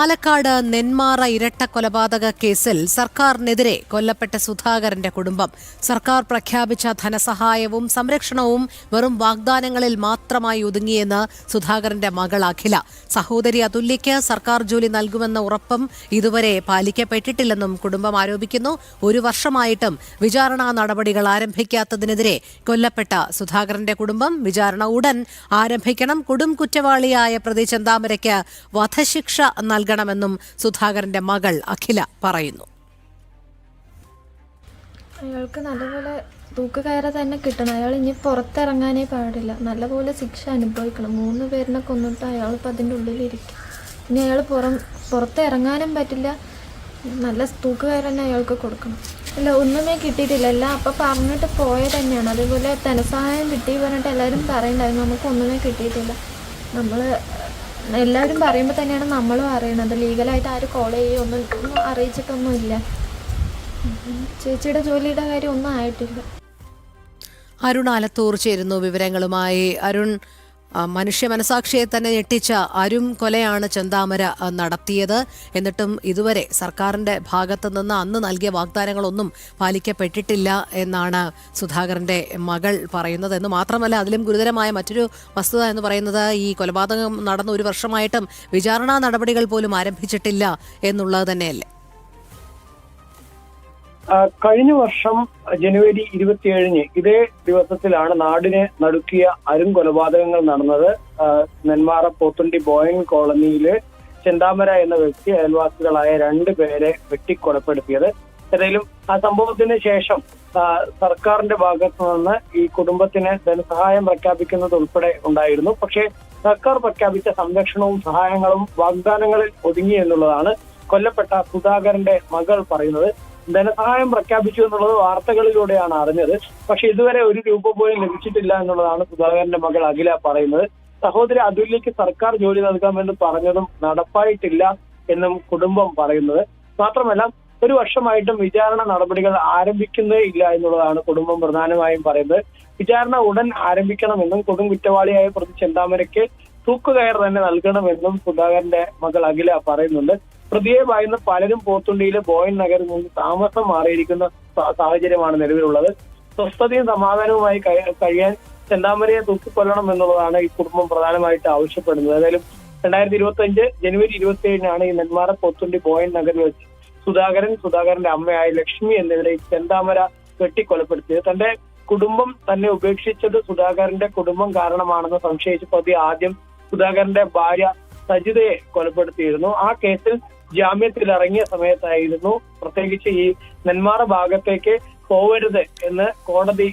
പാലക്കാട് നെന്മാറ ഇരട്ട കൊലപാതക കേസിൽ സർക്കാരിനെതിരെ കൊല്ലപ്പെട്ട സുധാകരന്റെ കുടുംബം സർക്കാർ പ്രഖ്യാപിച്ച ധനസഹായവും സംരക്ഷണവും വെറും വാഗ്ദാനങ്ങളിൽ മാത്രമായി ഒതുങ്ങിയെന്ന് സുധാകരന്റെ മകൾ അഖില. സഹോദരി അതുല്യയ്ക്ക് സർക്കാർ ജോലി നൽകുമെന്ന ഉറപ്പും ഇതുവരെ പാലിക്കപ്പെട്ടിട്ടില്ലെന്നും കുടുംബം ആരോപിക്കുന്നു. 1 വർഷമായിട്ടും വിചാരണാ നടപടികൾ ആരംഭിക്കാത്തതിനെതിരെ കൊല്ലപ്പെട്ട സുധാകരന്റെ കുടുംബം വിചാരണ ഉടൻ ആരംഭിക്കണം, കൊടും കുറ്റവാളിയായ പ്രതി ചെന്താമരയ്ക്ക് വധശിക്ഷ നൽകണമെന്നും സുധാകരന്റെ മകൾ അഖില പറയുന്നു. അയാൾക്ക് നല്ലപോലെ തൂക്കുകയറ് തന്നെ കിട്ടണം. അയാൾ ഇനി പുറത്തിറങ്ങാനേ പാടില്ല. നല്ലപോലെ ശിക്ഷ അനുഭവിക്കണം. 3 പേരിനെ കൊന്നിട്ട് അയാളിപ്പോൾ അതിൻ്റെ ഉള്ളിലിരിക്കും. ഇനി അയാൾ പുറത്തിറങ്ങാനും പറ്റില്ല. നല്ല തൂക്കുകയറ് തന്നെ അയാൾക്ക് കൊടുക്കണം. അല്ല, ഒന്നുമേ കിട്ടിയിട്ടില്ല. എല്ലാം അപ്പം പറഞ്ഞിട്ട് പോയത് തന്നെയാണ്. അതേപോലെ ധനസഹായം കിട്ടി പറഞ്ഞിട്ട് എല്ലാവരും പറയുന്നുണ്ടായിരുന്നു. നമുക്കൊന്നുമേ കിട്ടിയിട്ടില്ല. നമ്മൾ എല്ലാവരും പറയുമ്പോൾ തന്നെയാണ് നമ്മളും അറിയണത്. ലീഗലായിട്ട് ആരും കോൾ ഒന്നും അറിയിച്ചിട്ടൊന്നുമില്ല. ചേച്ചിയുടെ ജോലിയുടെ കാര്യം ഒന്നും ആയിട്ടില്ല. അരുൺ ആലത്തൂർ ചേരുന്നു വിവരങ്ങളുമായി. അരുൺ, മനുഷ്യ മനസാക്ഷിയെ തന്നെ ഞെട്ടിച്ച അരും കൊലയാണ് ചെന്താമര നടത്തിയത്. എന്നിട്ടും ഇതുവരെ സർക്കാരിന്റെ ഭാഗത്തു നിന്ന് അന്ന് നൽകിയ വാഗ്ദാനങ്ങളൊന്നും പാലിക്കപ്പെട്ടിട്ടില്ല എന്നാണ് സുധാകരന്റെ മകൾ പറയുന്നത്. എന്ന് മാത്രമല്ല, അതിലും ഗുരുതരമായ മറ്റൊരു വസ്തുത എന്ന് പറയുന്നത് ഈ കൊലപാതകം നടന്ന 1 വർഷമായിട്ടും വിചാരണാ നടപടികൾ പോലും ആരംഭിച്ചിട്ടില്ല എന്നുള്ളത് തന്നെയല്ലേ? കഴിഞ്ഞ വർഷം ജനുവരി 27 ഇതേ ദിവസത്തിലാണ് നാടിനെ നടുക്കിയ കൊലപാതകങ്ങൾ നടന്നത്. നെന്മാറ പോത്തുണ്ടി ബോയിങ് കോളനിയില് ചെന്താമര എന്ന വ്യക്തി അയൽവാസികളായ 2 പേരെ വെട്ടിക്കൊലപ്പെടുത്തിയത്. ഏതായാലും ആ സംഭവത്തിന് ശേഷം സർക്കാരിന്റെ ഭാഗത്തു നിന്ന് ഈ കുടുംബത്തിന് ധനസഹായം പ്രഖ്യാപിക്കുന്നത് ഉൾപ്പെടെ ഉണ്ടായിരുന്നു. പക്ഷേ സർക്കാർ പ്രഖ്യാപിച്ച സംരക്ഷണവും സഹായങ്ങളും വാഗ്ദാനങ്ങളിൽ ഒതുങ്ങി എന്നുള്ളതാണ് കൊല്ലപ്പെട്ട സുധാകരന്റെ മകൾ പറയുന്നത്. ധനസഹായം പ്രഖ്യാപിച്ചു എന്നുള്ളത് വാർത്തകളിലൂടെയാണ് അറിഞ്ഞത്. പക്ഷെ ഇതുവരെ 1 രൂപ പോലും ലഭിച്ചിട്ടില്ല എന്നുള്ളതാണ് സുധാകരന്റെ മകൾ അഖില പറയുന്നത്. സഹോദരി അതുല്യയ്ക്ക് സർക്കാർ ജോലി നൽകാമെന്ന് പറഞ്ഞതും നടപ്പായിട്ടില്ല എന്നും കുടുംബം പറയുന്നത്. മാത്രമല്ല, 1 വർഷമായിട്ടും വിചാരണ നടപടികൾ ആരംഭിക്കുന്നേ ഇല്ല എന്നുള്ളതാണ് കുടുംബം പ്രധാനമായും പറയുന്നത്. വിചാരണ ഉടൻ ആരംഭിക്കണമെന്നും കൊടും കുറ്റവാളിയായ പ്രതി ചെന്താമരയ്ക്ക് തൂക്കുകയർ തന്നെ നൽകണമെന്നും സുധാകരന്റെ മകൾ അഖില പറയുന്നുണ്ട്. പ്രതിയെ ഭയന്ന് പലരും പോത്തുണ്ടിയിലെ ബോയൻ നഗറിൽ നിന്ന് താമസം മാറിയിരിക്കുന്ന സാഹചര്യമാണ് നിലവിലുള്ളത്. സ്വസ്ഥതയും സമാധാനവുമായി കഴിയാൻ ചെന്താമരയെ തൂക്കിക്കൊല്ലണം എന്നുള്ളതാണ് ഈ കുടുംബം പ്രധാനമായിട്ട് ആവശ്യപ്പെടുന്നത്. ഏതായാലും 2025 ജനുവരി 27 ഈ നെന്മാറ പോത്തുണ്ടി ബോയൻ നഗറിൽ വെച്ച് സുധാകരന്റെ അമ്മയായ ലക്ഷ്മി എന്നിവരെ ചെന്താമര വെട്ടിക്കൊലപ്പെടുത്തിയത്. തന്റെ കുടുംബം തന്നെ ഉപേക്ഷിച്ചത് സുധാകരന്റെ കുടുംബം കാരണമാണെന്ന് സംശയിച്ച പ്രതി ആദ്യം സുധാകരന്റെ ഭാര്യ സജിതയെ കൊലപ്പെടുത്തിയിരുന്നു. ആ കേസിൽ ജാമ്യത്തിൽ ഇറങ്ങിയ സമയത്തായിരുന്നു പ്രത്യേകിച്ച് ഈ നെന്മാറ ഭാഗത്തേക്ക് പോവരുത് എന്ന് കോടതി,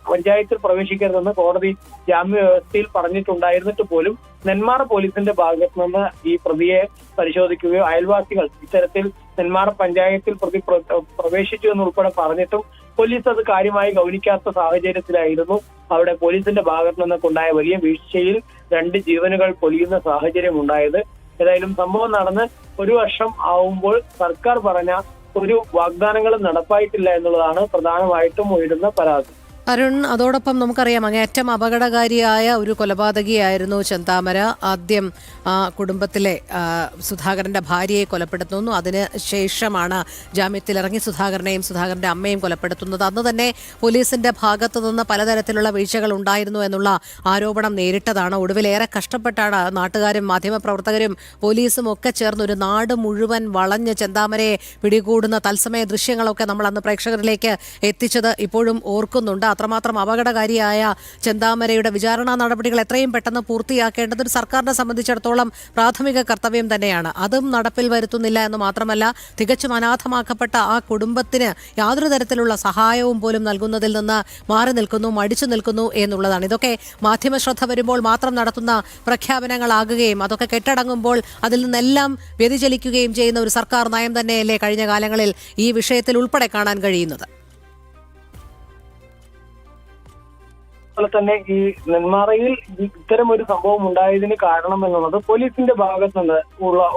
പഞ്ചായത്തിൽ പ്രവേശിക്കരുതെന്ന് കോടതി ജാമ്യ വ്യവസ്ഥയിൽ പറഞ്ഞിട്ടുണ്ടായിരുന്നിട്ട് പോലും നെന്മാറ പോലീസിന്റെ ഭാഗത്ത് നിന്ന് ഈ പ്രതിയെ പരിശോധിക്കുകയോ അയൽവാസികൾ ഇത്തരത്തിൽ നെന്മാറ പഞ്ചായത്തിൽ പ്രതി പ്രവേശിച്ചു എന്നുൾപ്പെടെ പറഞ്ഞിട്ടും പോലീസ് അത് കാര്യമായി ഗൗനിക്കാത്ത സാഹചര്യത്തിലായിരുന്നു അവിടെ പോലീസിന്റെ ഭാഗത്ത് നിന്നൊക്കെയുണ്ടായ വലിയ വീഴ്ചയിൽ 2 ജീവനുകൾ പൊലിയുന്ന സാഹചര്യം ഉണ്ടായത്. ഏതായാലും സംഭവം നടന്ന് 1 വർഷം ആവുമ്പോൾ സർക്കാർ പറഞ്ഞ ഒരു വാഗ്ദാനങ്ങളും നടപ്പായിട്ടില്ല എന്നുള്ളതാണ് പ്രധാനമായിട്ടും ഉയരുന്ന പരാതി. അരുൺ, അതോടൊപ്പം നമുക്കറിയാം അങ്ങേയറ്റം അപകടകാരിയായ ഒരു കൊലപാതകിയായിരുന്നു ചെന്താമര. ആദ്യം കുടുംബത്തിലെ സുധാകരന്റെ ഭാര്യയെ കൊലപ്പെടുത്തുന്നു. അതിന് ശേഷമാണ് ജാമ്യത്തിലിറങ്ങി സുധാകരനെയും സുധാകരന്റെ അമ്മയും കൊലപ്പെടുത്തുന്നത്. അന്ന് തന്നെ പോലീസിന്റെ ഭാഗത്തു നിന്ന് പലതരത്തിലുള്ള വീഴ്ചകൾ ഉണ്ടായിരുന്നു എന്നുള്ള ആരോപണം നേരിട്ടതാണ്. ഒടുവിലേറെ കഷ്ടപ്പെട്ടാണ് നാട്ടുകാരും മാധ്യമപ്രവർത്തകരും പോലീസും ഒക്കെ ചേർന്ന് ഒരു നാട് മുഴുവൻ വളഞ്ഞ് ചെന്താമരയെ പിടികൂടുന്ന തത്സമയ ദൃശ്യങ്ങളൊക്കെ നമ്മൾ അന്ന് പ്രേക്ഷകരിലേക്ക് എത്തിച്ചത് ഇപ്പോഴും ഓർക്കുന്നുണ്ട്. അത്രമാത്രം അപകടകാരിയായ ചെന്താമരയുടെ വിചാരണാ നടപടികൾ എത്രയും പെട്ടെന്ന് പൂർത്തിയാക്കേണ്ടത് ഒരു സർക്കാരിനെ സംബന്ധിച്ചിടത്തോളം പ്രാഥമിക കർത്തവ്യം തന്നെയാണ്. അതും നടപ്പിൽ വരുത്തുന്നില്ല എന്ന് മാത്രമല്ല, തികച്ചും അനാഥമാക്കപ്പെട്ട ആ കുടുംബത്തിന് യാതൊരു തരത്തിലുള്ള സഹായവും പോലും നൽകുന്നതിൽ നിന്ന് മാറി നിൽക്കുന്നു, മടിച്ചു നിൽക്കുന്നു എന്നുള്ളതാണ്. ഇതൊക്കെ മാധ്യമശ്രദ്ധ വരുമ്പോൾ മാത്രം നടത്തുന്ന പ്രഖ്യാപനങ്ങളാകുകയും അതൊക്കെ കെട്ടടങ്ങുമ്പോൾ അതിൽ നിന്നെല്ലാം വ്യതിചലിക്കുകയും ചെയ്യുന്ന ഒരു സർക്കാർ നയം തന്നെയല്ലേ കഴിഞ്ഞ കാലങ്ങളിൽ ഈ വിഷയത്തിൽ ഉൾപ്പെടെ കാണാൻ കഴിയുന്നത്. അതുപോലെ തന്നെ ഈ നെന്മാറയിൽ ഇത്തരം ഒരു സംഭവം ഉണ്ടായതിന് കാരണം എന്നുള്ളത് പോലീസിന്റെ ഭാഗത്തു നിന്ന് ഉള്ള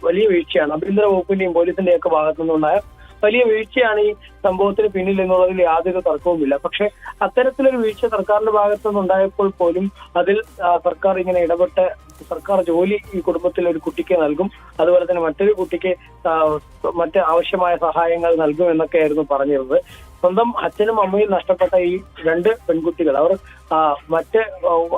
വലിയ വീഴ്ചയാണ്. ആഭ്യന്തര വകുപ്പിന്റെയും പോലീസിന്റെയും ഒക്കെ ഭാഗത്തു നിന്നുണ്ടായ വലിയ വീഴ്ചയാണ് ഈ സംഭവത്തിന് പിന്നിൽ എന്നുള്ളതിൽ യാതൊരു തർക്കവുമില്ല. പക്ഷെ അത്തരത്തിലൊരു വീഴ്ച സർക്കാരിന്റെ ഭാഗത്തു നിന്നുണ്ടായപ്പോൾ പോലും അതിൽ സർക്കാർ ഇങ്ങനെ ഇടപെട്ട് സർക്കാർ ജോലി ഈ കുടുംബത്തിൽ ഒരു കുട്ടിക്ക് നൽകും, അതുപോലെ തന്നെ മറ്റൊരു കുട്ടിക്ക് മറ്റ് ആവശ്യമായ സഹായങ്ങൾ നൽകും എന്നൊക്കെയായിരുന്നു പറഞ്ഞിരുന്നത്. സ്വന്തം അച്ഛനും അമ്മയും നഷ്ടപ്പെട്ട ഈ 2 പെൺകുട്ടികൾ അവർ മറ്റ്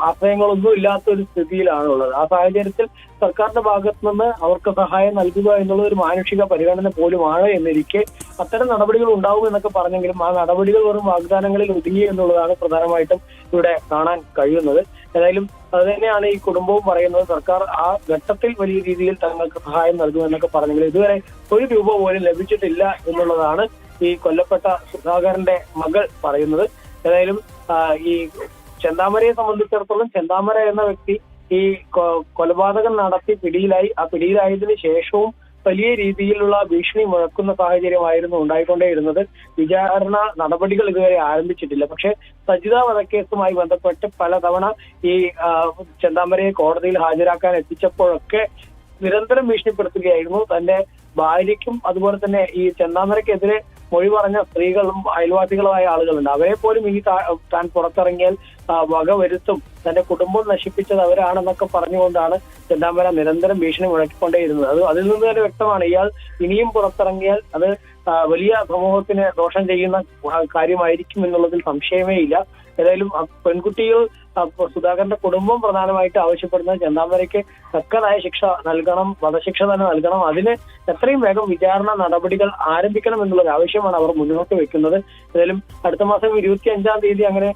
ആശ്രയങ്ങളൊന്നും ഇല്ലാത്ത ഒരു സ്ഥിതിയിലാണുള്ളത്. ആ സാഹചര്യത്തിൽ സർക്കാരിന്റെ ഭാഗത്തു നിന്ന് അവർക്ക് സഹായം നൽകുക എന്നുള്ള ഒരു മാനുഷിക പരിഗണന പോലുമാണ് എന്നിരിക്കെ അത്തരം നടപടികൾ ഉണ്ടാവും എന്നൊക്കെ പറഞ്ഞെങ്കിലും ആ നടപടികൾ വെറും വാഗ്ദാനങ്ങളിൽ ഒതുങ്ങി എന്നുള്ളതാണ് പ്രധാനമായിട്ടും ഇവിടെ കാണാൻ കഴിയുന്നത്. ഏതായാലും അത് തന്നെയാണ് ഈ കുടുംബവും പറയുന്നത്. സർക്കാർ ആ ഘട്ടത്തിൽ വലിയ രീതിയിൽ തങ്ങൾക്ക് സഹായം നൽകുമെന്നൊക്കെ പറഞ്ഞെങ്കിലും ഇതുവരെ 1 രൂപ പോലും ലഭിച്ചിട്ടില്ല എന്നുള്ളതാണ് ഈ കൊല്ലപ്പെട്ട സുധാകരന്റെ മകൾ പറയുന്നത്. ഏതായാലും ഈ ചെന്താമരയെ സംബന്ധിച്ചിടത്തോളം ചെന്താമര എന്ന വ്യക്തി ഈ കൊലപാതകം നടത്തി പിടിയിലായി. ആ പിടിയിലായതിനു ശേഷവും വലിയ രീതിയിലുള്ള ഭീഷണി മുഴക്കുന്ന സാഹചര്യമായിരുന്നു ഉണ്ടായിക്കൊണ്ടേയിരുന്നത്. വിചാരണ നടപടികൾ ഇതുവരെ ആരംഭിച്ചിട്ടില്ല. പക്ഷേ സജിത വധക്കേസുമായി ബന്ധപ്പെട്ട് പലതവണ ഈ ചെന്താമരയെ കോടതിയിൽ ഹാജരാക്കാൻ എത്തിച്ചപ്പോഴൊക്കെ നിരന്തരം ഭീഷണിപ്പെടുത്തുകയായിരുന്നു. തന്റെ ഭാര്യയ്ക്കും അതുപോലെ തന്നെ ഈ ചെന്താമരയ്ക്കെതിരെ മൊഴി പറഞ്ഞ സ്ത്രീകളും അയൽവാസികളുമായ ആളുകളുണ്ട്. അവരെ പോലും ഇനി താൻ പുറത്തിറങ്ങിയാൽ വകവരുത്തും, തന്റെ കുടുംബം നശിപ്പിച്ചത് അവരാണെന്നൊക്കെ പറഞ്ഞുകൊണ്ടാണ് ചെന്താമര നിരന്തരം ഭീഷണി മുഴക്കിക്കൊണ്ടേയിരുന്നത്. അതിൽ നിന്ന് തന്നെ വ്യക്തമാണ് ഇയാൾ ഇനിയും പുറത്തിറങ്ങിയാൽ അത് വലിയ സമൂഹത്തിന് ദോഷം ചെയ്യുന്ന കാര്യമായിരിക്കും എന്നുള്ളതിൽ സംശയമേ ഇല്ല. ഏതായാലും പെൺകുട്ടികൾ സുധാകരന്റെ കുടുംബം പ്രധാനമായിട്ട് ആവശ്യപ്പെടുന്നത് ചെന്താമരയ്ക്ക് തക്കതായ ശിക്ഷ നൽകണം, വധശിക്ഷ തന്നെ നൽകണം. അതിന് എത്രയും വേഗം വിചാരണ നടപടികൾ ആരംഭിക്കണം എന്നുള്ള ആവശ്യമാണ് അവർ മുന്നോട്ട് വെക്കുന്നത്. ഏതായാലും അടുത്ത മാസം 25-ാം തീയതി അങ്ങനെ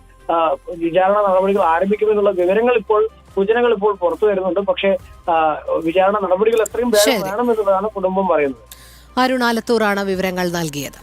വിചാരണ നടപടികൾ ആരംഭിക്കുമെന്നുള്ള സൂചനകൾ ഇപ്പോൾ പുറത്തു വരുന്നുണ്ട്. പക്ഷേ വിചാരണ നടപടികൾ എത്രയും വേഗം വേണമെന്നുള്ളതാണ് കുടുംബം പറയുന്നത്. അരുൺ ആലത്തൂറാണ് വിവരങ്ങൾ നൽകിയത്.